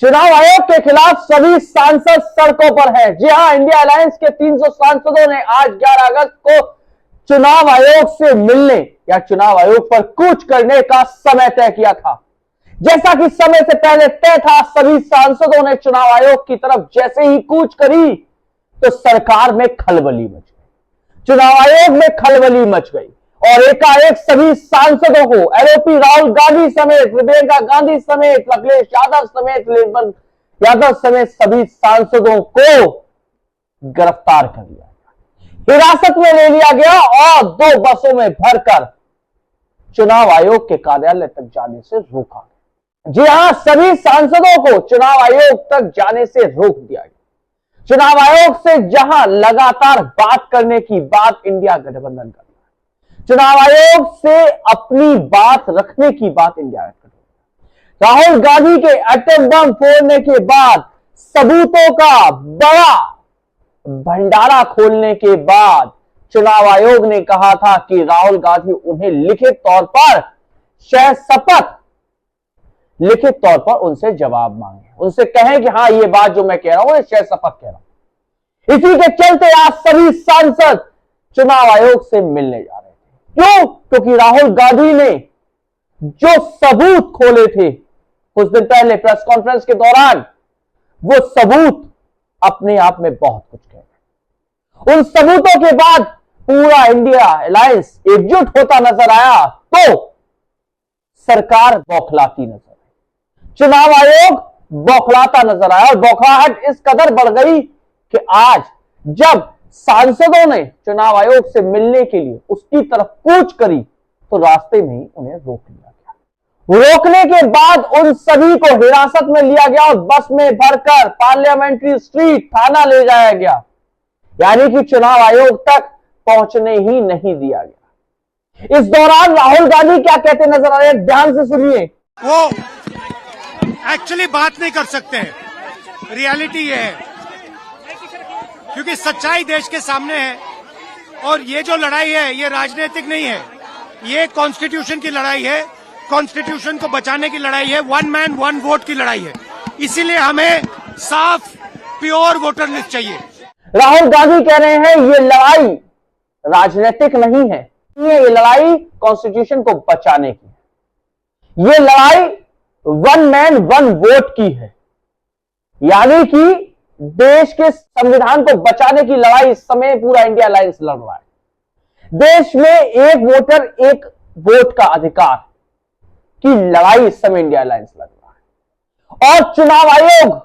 चुनाव आयोग के खिलाफ सभी सांसद सड़कों पर हैं। जी हां, इंडिया अलायंस के 300 सांसदों ने आज 11 अगस्त को चुनाव आयोग से मिलने या चुनाव आयोग पर कूच करने का समय तय किया था। जैसा कि समय से पहले तय था, सभी सांसदों ने चुनाव आयोग की तरफ जैसे ही कूच करी तो सरकार में खलबली मच गई, चुनाव आयोग में खलबली मच गई और एकाएक सभी सांसदों को एलओपी राहुल गांधी समेत, प्रियंका गांधी समेत, अखिलेश यादव समेत, लेबर यादव समेत सभी सांसदों को गिरफ्तार कर लिया गया, हिरासत में ले लिया गया और 2 बसों में भरकर चुनाव आयोग के कार्यालय तक जाने से रोका गया। जी हां, सभी सांसदों को चुनाव आयोग तक जाने से रोक दिया गया। चुनाव आयोग से जहां लगातार बात करने की बात इंडिया गठबंधन कर, चुनाव आयोग से अपनी बात रखने की बात इंडिया गठबंधन, राहुल गांधी के एटम बम फोड़ने के बाद सबूतों का बड़ा भंडारा खोलने के बाद चुनाव आयोग ने कहा था कि राहुल गांधी उन्हें लिखित तौर पर, शायद शपथ लिखित तौर पर उनसे जवाब मांगे, उनसे कहें कि हां ये बात जो मैं कह रहा हूं शायद शपथ कह रहा हूं। इसी के चलते आज सभी सांसद चुनाव आयोग से मिलने जा रहे हैं। क्यों? क्योंकि राहुल गांधी ने जो सबूत खोले थे कुछ दिन पहले प्रेस कॉन्फ्रेंस के दौरान, वो सबूत अपने आप में बहुत कुछ कह रहे। उन सबूतों के बाद पूरा इंडिया अलायंस एकजुट होता नजर आया तो सरकार बौखलाती नजर आई, चुनाव आयोग बौखलाता नजर आया और बौखलाहट इस कदर बढ़ गई कि आज जब सांसदों ने चुनाव आयोग से मिलने के लिए उसकी तरफ कूच करी तो रास्ते में ही उन्हें रोक लिया गया। रोकने के बाद उन सभी को हिरासत में लिया गया और बस में भरकर पार्लियामेंट्री स्ट्रीट थाना ले जाया गया, यानी कि चुनाव आयोग तक पहुंचने ही नहीं दिया गया। इस दौरान राहुल गांधी क्या कहते नजर आ रहे हैं, ध्यान से सुनिए। वो एक्चुअली बात नहीं कर सकते, रियलिटी ये है क्योंकि सच्चाई देश के सामने है और ये जो लड़ाई है ये राजनीतिक नहीं है, ये कॉन्स्टिट्यूशन की लड़ाई है, कॉन्स्टिट्यूशन को बचाने की लड़ाई है, 1 मैन 1 वोट की लड़ाई है। इसीलिए हमें साफ प्योर वोटर लिस्ट चाहिए। राहुल गांधी कह रहे हैं ये लड़ाई राजनीतिक नहीं है, ये लड़ाई कॉन्स्टिट्यूशन को बचाने की है, ये लड़ाई 1 मैन 1 वोट की है, यानी कि देश के संविधान को बचाने की लड़ाई इस समय पूरा इंडिया अलायंस लड़ रहा है। देश में एक वोटर एक वोट का अधिकार की लड़ाई इस समय इंडिया अलायंस लड़ रहा है और चुनाव आयोग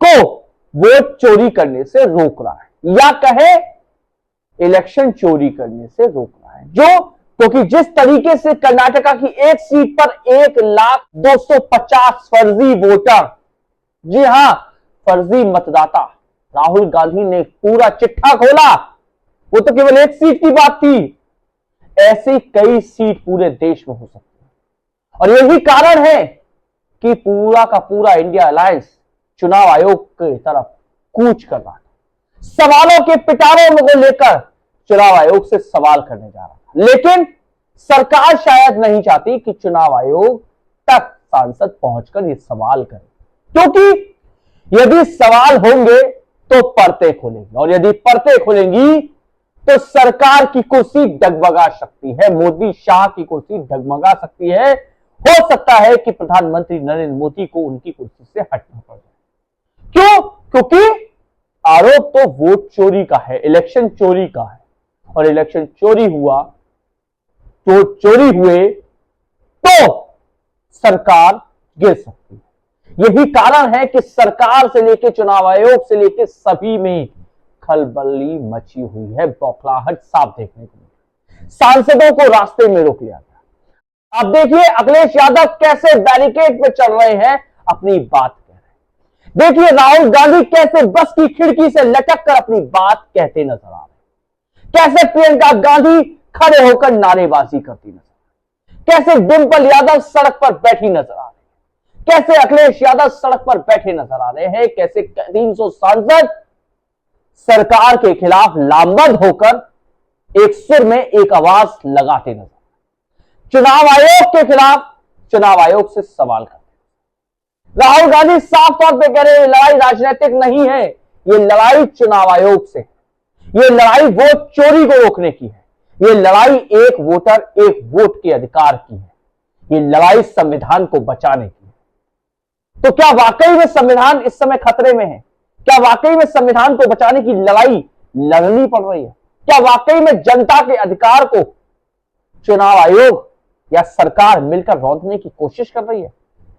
को वोट चोरी करने से रोक रहा है या कहे इलेक्शन चोरी करने से रोक रहा है। जो क्योंकि जिस तरीके से कर्नाटका की एक सीट पर 1,250,000 फर्जी वोटर, जी हां फर्जी मतदाता, राहुल गांधी ने पूरा चिट्ठा खोला, वो तो केवल एक सीट की बात थी, ऐसी कई सीट पूरे देश में हो सकती है और यही कारण है कि पूरा का पूरा इंडिया अलायंस चुनाव आयोग की तरफ कूच कर रहा था, सवालों के पिटारों को लेकर चुनाव आयोग से सवाल करने जा रहा था। लेकिन सरकार शायद नहीं चाहती कि चुनाव आयोग तक सांसद पहुंचकर ये सवाल करें, क्योंकि यदि सवाल होंगे तो परतें खुलेंगी और यदि परतें खुलेंगी तो सरकार की कुर्सी डगमगा सकती है, मोदी शाह की कुर्सी डगमगा सकती है। हो सकता है कि प्रधानमंत्री नरेंद्र मोदी को उनकी कुर्सी से हटना पड़ जाए। क्यों? क्योंकि आरोप तो वोट चोरी का है, इलेक्शन चोरी का है और इलेक्शन चोरी हुआ तो चोरी हुए तो सरकार गिर सकती है। यही कारण है कि सरकार से लेकर चुनाव आयोग से लेकर सभी में खलबली मची हुई है, बौखलाहट साफ देखने को मिली। सांसदों को रास्ते में रोक लिया गया। अब देखिए अखिलेश यादव कैसे बैरिकेड पे चल रहे हैं, अपनी बात कह रहे हैं। देखिए राहुल गांधी कैसे बस की खिड़की से लटक कर अपनी बात कहते नजर आ रहे हैं, कैसे प्रियंका गांधी खड़े होकर नारेबाजी करती नजर आ रही, कैसे डिंपल यादव सड़क पर बैठी नजर आ रही, कैसे अखिलेश यादव सड़क पर बैठे नजर आ रहे हैं, कैसे 300 सांसद सरकार के खिलाफ लामबंद होकर एक सुर में एक आवाज लगाते नजर, चुनाव आयोग के खिलाफ चुनाव आयोग से सवाल करते, राहुल गांधी साफ तौर पे कह रहे हैं ये लड़ाई राजनीतिक नहीं है, ये लड़ाई चुनाव आयोग से, ये लड़ाई वोट चोरी को रोकने की है, ये लड़ाई एक वोटर एक वोट के अधिकार की है, ये लड़ाई संविधान को बचाने की है। तो क्या वाकई में संविधान इस समय खतरे में है? क्या वाकई में संविधान को बचाने की लड़ाई लड़नी पड़ रही है? क्या वाकई में जनता के अधिकार को चुनाव आयोग या सरकार मिलकर रौंदने की कोशिश कर रही है?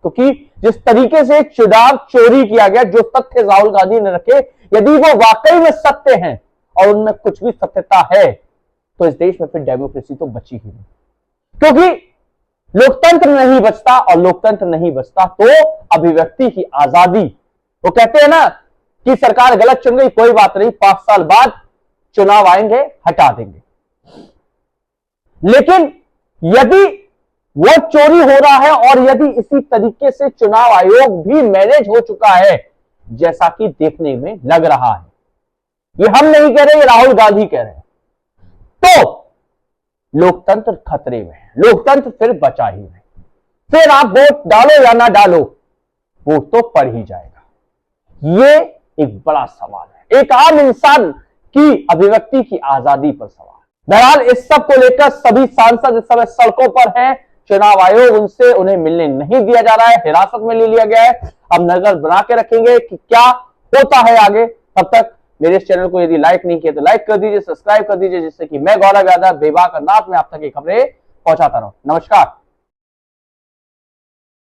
क्योंकि जिस तरीके से चुनाव चोरी किया गया, जो तथ्य राहुल गांधी ने रखे, यदि वो वाकई में सत्य हैं और उनमें कुछ भी सत्यता है, तो इस देश में फिर डेमोक्रेसी तो बची ही नहीं। क्योंकि लोकतंत्र नहीं बचता, और लोकतंत्र नहीं बचता तो अभिव्यक्ति की आजादी, वो कहते हैं ना कि सरकार गलत चुन गई, कोई बात नहीं, 5 साल बाद चुनाव आएंगे, हटा देंगे। लेकिन यदि वो चोरी हो रहा है और यदि इसी तरीके से चुनाव आयोग भी मैनेज हो चुका है, जैसा कि देखने में लग रहा है, ये हम नहीं कह रहे, ये राहुल गांधी कह रहे हैं, तो लोकतंत्र खतरे में है, लोकतंत्र फिर बचा ही नहीं। फिर आप वोट डालो या ना डालो, वोट तो पड़ ही जाएगा। ये एक बड़ा सवाल है, एक आम इंसान की अभिव्यक्ति की आजादी पर सवाल। बहरहाल इस सब को लेकर सभी सांसद इस समय सड़कों पर हैं। चुनाव आयोग उन्हें मिलने नहीं दिया जा रहा है, हिरासत में ले लिया गया है। अब नजर बना के रखेंगे कि क्या होता है आगे। तब तक मेरे इस चैनल को यदि लाइक नहीं किया तो लाइक कर दीजिए, सब्सक्राइब कर दीजिए, जिससे कि मैं गौरव यादव बेबाक अंदाज में आप तक ये खबरें पहुंचाता रहूं। नमस्कार।